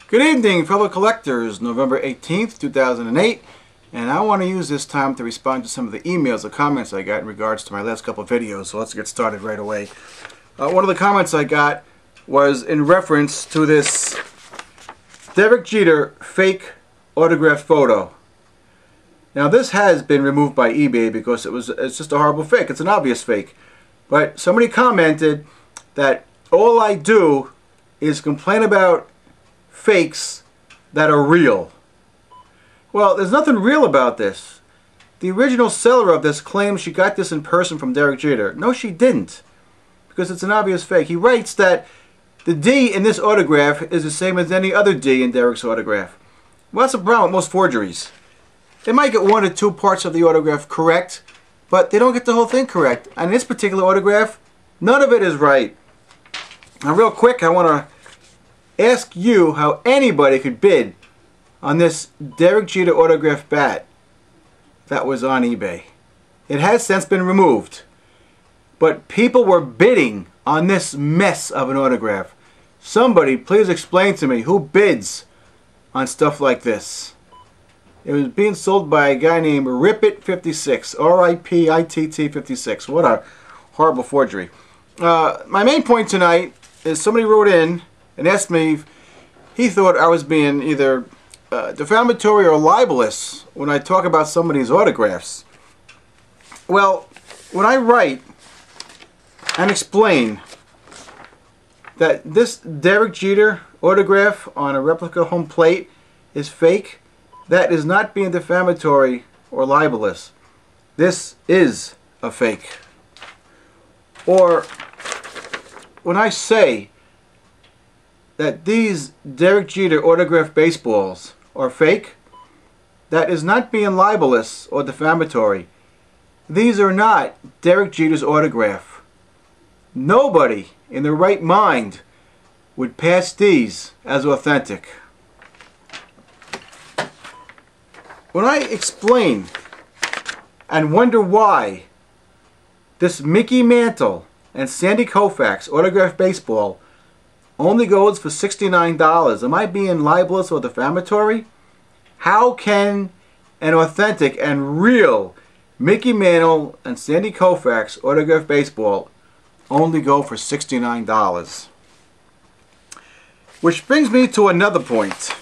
Good evening, fellow collectors. November 18th, 2008, and I want to use this time to respond to some of the emails or comments I got in regards to my last couple of videos, so let's get started right away. One of the comments I got was in reference to this Derek Jeter fake autograph photo. Now this has been removed by eBay because it's just a horrible fake. It's an obvious fake. But somebody commented that all I do is complain about fakes that are real. Well, there's nothing real about this. The original seller of this claims she got this in person from Derek Jeter. No, she didn't, because it's an obvious fake. He writes that the D in this autograph is the same as any other D in Derek's autograph. Well, that's a problem with most forgeries. They might get one or two parts of the autograph correct, but they don't get the whole thing correct. And in this particular autograph, none of it is right. Now, real quick, I want to ask you how anybody could bid on this Derek Jeter autograph bat that was on eBay. It has since been removed, but people were bidding on this mess of an autograph. Somebody please explain to me who bids on stuff like this. It was being sold by a guy named Rippit56, R-I-P-I-T-T 56. What a horrible forgery. My main point tonight is somebody wrote in and asked me if he thought I was being either defamatory or libelous when I talk about somebody's autographs. Well, when I write and explain that this Derek Jeter autograph on a replica home plate is fake, that is not being defamatory or libelous. This is a fake. Or when I say that these Derek Jeter autograph baseballs are fake, that is not being libelous or defamatory. These are not Derek Jeter's autograph. Nobody in their right mind would pass these as authentic. When I explain and wonder why this Mickey Mantle and Sandy Koufax autograph baseball only goes for $69. Am I being libelous or defamatory? How can an authentic and real Mickey Mantle and Sandy Koufax autograph baseball only go for $69? Which brings me to another point,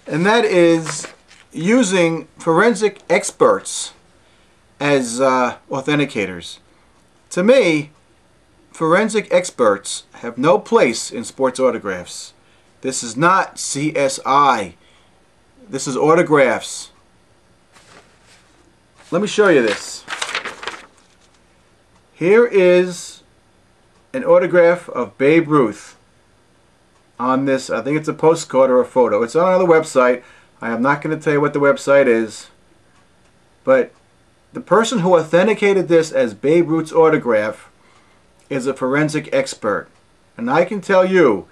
and that is using forensic experts as authenticators. To me, forensic experts have no place in sports autographs. This is not CSI. This is autographs. Let me show you this. Here is an autograph of Babe Ruth on this. I think it's a postcard or a photo. It's on another website. I am not going to tell you what the website is. But the person who authenticated this as Babe Ruth's autograph is a forensic expert, and I can tell you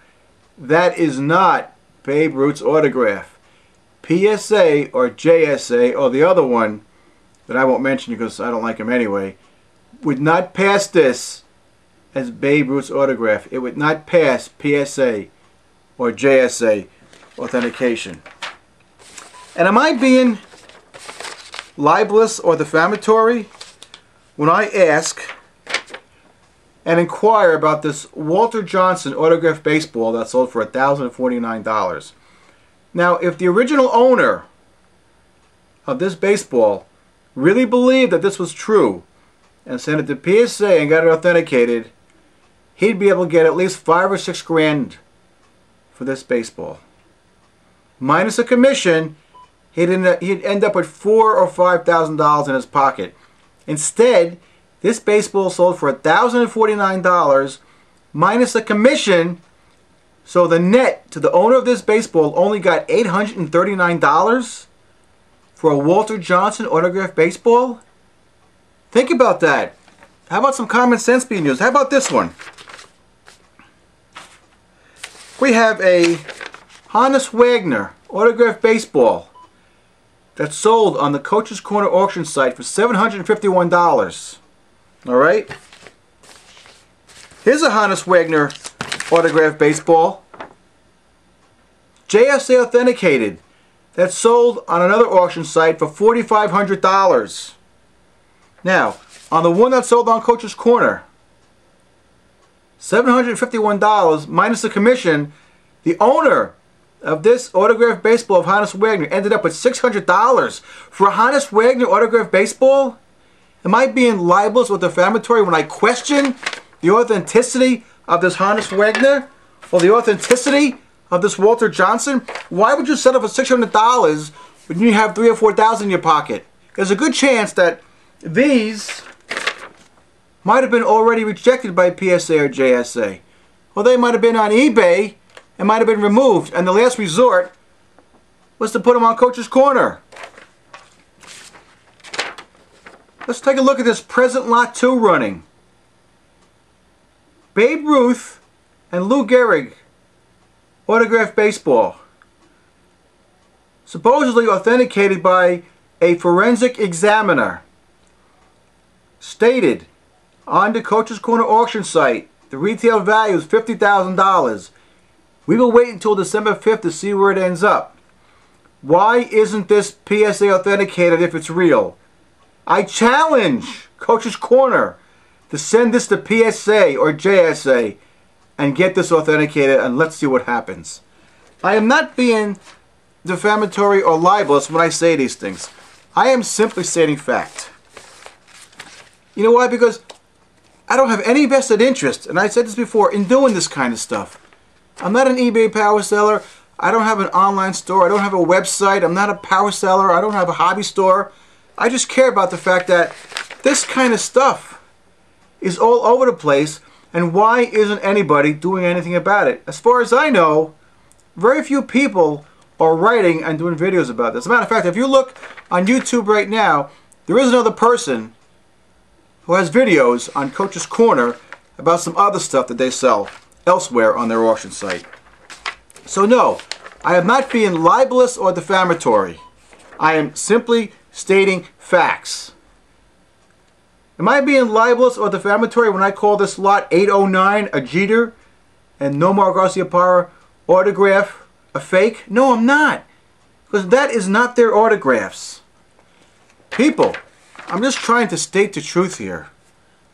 that is not Babe Ruth's autograph. PSA or JSA or the other one that I won't mention because I don't like him anyway would not pass this as Babe Ruth's autograph. It would not pass PSA or JSA authentication. And am I being libelous or defamatory when I ask and inquire about this Walter Johnson autograph baseball that sold for $1,049. Now, if the original owner of this baseball really believed that this was true and sent it to PSA and got it authenticated, he'd be able to get at least $5 or $6 grand for this baseball. Minus a commission, he'd end up with $4,000 or $5,000 in his pocket. Instead, this baseball sold for $1,049 minus a commission, so the net to the owner of this baseball only got $839 for a Walter Johnson autograph baseball? Think about that. How about some common sense being used? How about this one? We have a Honus Wagner autograph baseball that sold on the Coach's Corner auction site for $751. Alright? Here's a Honus Wagner autograph baseball JSA authenticated that sold on another auction site for $4,500. Now, on the one that sold on Coach's Corner, $751 minus the commission, the owner of this autographed baseball of Honus Wagner ended up with $600 for a Honus Wagner autographed baseball? Am I being libelous or defamatory when I question the authenticity of this Honus Wagner or the authenticity of this Walter Johnson? Why would you settle for $600 when you have $3,000 or $4,000 in your pocket? There's a good chance that these might have been already rejected by PSA or JSA. Or they might have been on eBay and might have been removed, and the last resort was to put them on Coach's Corner. Let's take a look at this present lot 2 running. Babe Ruth and Lou Gehrig autographed baseball. Supposedly authenticated by a forensic examiner. Stated on the Coach's Corner auction site, the retail value is $50,000. We will wait until December 5th to see where it ends up. Why isn't this PSA authenticated if it's real? I challenge Coach's Corner to send this to PSA or JSA and get this authenticated, and let's see what happens. I am not being defamatory or libelous when I say these things. I am simply stating fact. You know why? Because I don't have any vested interest, and I said this before, in doing this kind of stuff. I'm not an eBay power seller. I don't have an online store. I don't have a website. I'm not a power seller. I don't have a hobby store. I just care about the fact that this kind of stuff is all over the place, and why isn't anybody doing anything about it? As far as I know, very few people are writing and doing videos about this. As a matter of fact, if you look on YouTube right now, there is another person who has videos on Coach's Corner about some other stuff that they sell elsewhere on their auction site. So no, I am not being libelous or defamatory. I am simply stating facts. Am I being libelous or defamatory when I call this lot 809 a Jeter and Nomar Garciaparra autograph a fake? No, I'm not. Because that is not their autographs. People, I'm just trying to state the truth here.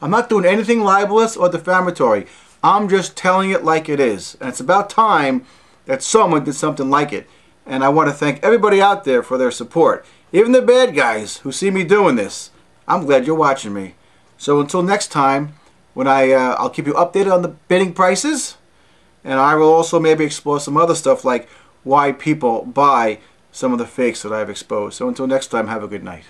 I'm not doing anything libelous or defamatory. I'm just telling it like it is. And it's about time that someone did something like it. And I want to thank everybody out there for their support. Even the bad guys who see me doing this. I'm glad you're watching me. So until next time, when I'll keep you updated on the bidding prices. And I will also maybe explore some other stuff like why people buy some of the fakes that I've exposed. So until next time, have a good night.